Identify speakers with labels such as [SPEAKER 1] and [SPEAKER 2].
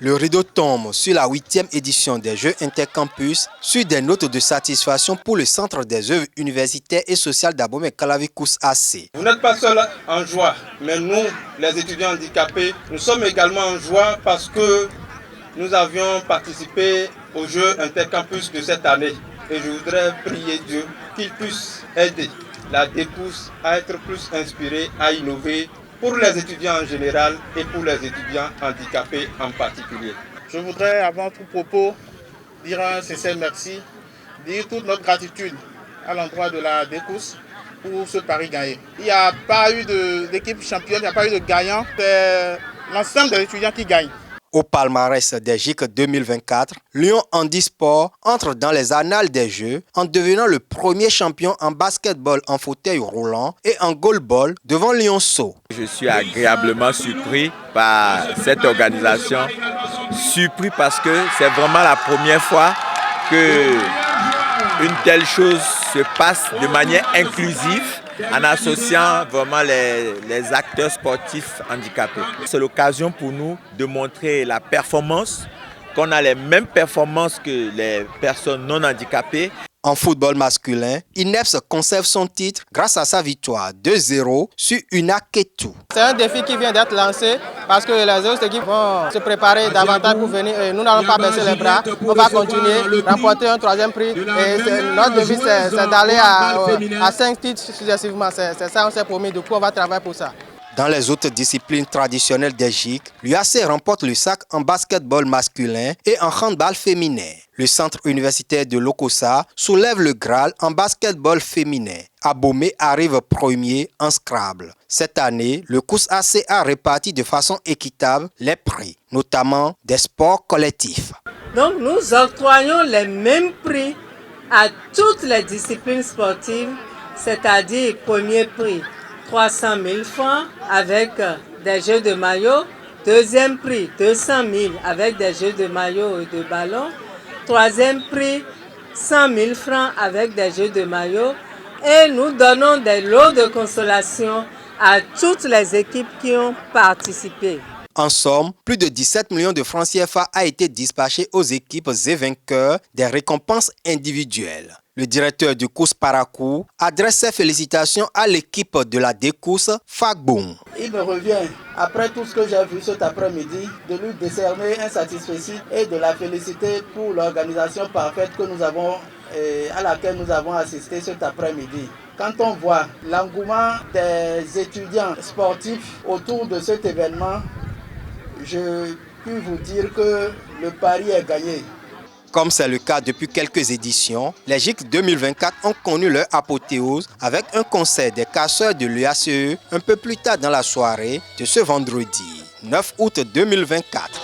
[SPEAKER 1] Le rideau tombe sur la 8e édition des Jeux Intercampus sur des notes de satisfaction pour le Centre des œuvres universitaires et sociales d'Abomey-Calavi Kous AC.
[SPEAKER 2] Vous n'êtes pas seul en joie, mais nous, les étudiants handicapés, nous sommes également en joie parce que nous avions participé aux Jeux Intercampus de cette année. Et je voudrais prier Dieu qu'il puisse aider la DECOUS à être plus inspirée, à innover pour les étudiants en général et pour les étudiants handicapés en particulier.
[SPEAKER 3] Je voudrais, avant tout propos, dire un sincère merci, dire toute notre gratitude à l'endroit de la DECOUS pour ce pari gagné. Il n'y a pas eu d'équipe championne, il n'y a pas eu de gagnant, c'est l'ensemble des étudiants qui gagnent.
[SPEAKER 1] Au palmarès des JIC 2024, Lyon Handisport entre dans les annales des Jeux en devenant le premier champion en basketball en fauteuil roulant et en goalball devant Lyonceau.
[SPEAKER 4] Je suis agréablement surpris par cette organisation, surpris parce que c'est vraiment la première fois que une telle chose se passe de manière inclusive en associant vraiment les acteurs sportifs handicapés. C'est l'occasion pour nous de montrer la performance, qu'on a les mêmes performances que les personnes non handicapées.
[SPEAKER 1] En football masculin, INEPS conserve son titre grâce à sa victoire 2-0 sur Unaketu.
[SPEAKER 5] C'est un défi qui vient d'être lancé parce que les autres équipes vont se préparer davantage pour venir. Et nous n'allons pas baisser les bras, on va continuer, remporter un troisième prix. Et notre défi, c'est d'aller à 5 titres successivement. C'est ça, on s'est promis, du coup on va travailler pour ça.
[SPEAKER 1] Dans les autres disciplines traditionnelles des JIC, l'UAC remporte le sac en basketball masculin et en handball féminin. Le centre universitaire de Lokossa soulève le Graal en basketball féminin. Abomey arrive premier en Scrabble. Cette année, le Kous AC a réparti de façon équitable les prix, notamment des sports collectifs.
[SPEAKER 6] Donc nous octroyons les mêmes prix à toutes les disciplines sportives, c'est-à-dire premier prix 300 000 francs avec des jeux de maillot. Deuxième prix, 200 000 avec des jeux de maillot et de ballon. Troisième prix, 100 000 francs avec des jeux de maillot. Et nous donnons des lots de consolation à toutes les équipes qui ont participé.
[SPEAKER 1] En somme, plus de 17 millions de francs CFA a été dispatché aux équipes et vainqueurs des récompenses individuelles. Le directeur du Kous Parakou adresse ses félicitations à l'équipe de la DECOUS Fagboum.
[SPEAKER 7] Il me revient, après tout ce que j'ai vu cet après-midi, de lui décerner un satisfecit et de la féliciter pour l'organisation parfaite que nous avons, à laquelle nous avons assisté cet après-midi. Quand on voit l'engouement des étudiants sportifs autour de cet événement, je puis vous dire que le pari est gagné.
[SPEAKER 1] Comme c'est le cas depuis quelques éditions, les JIC 2024 ont connu leur apothéose avec un concert des casseurs de l'UACE un peu plus tard dans la soirée de ce vendredi 9 août 2024.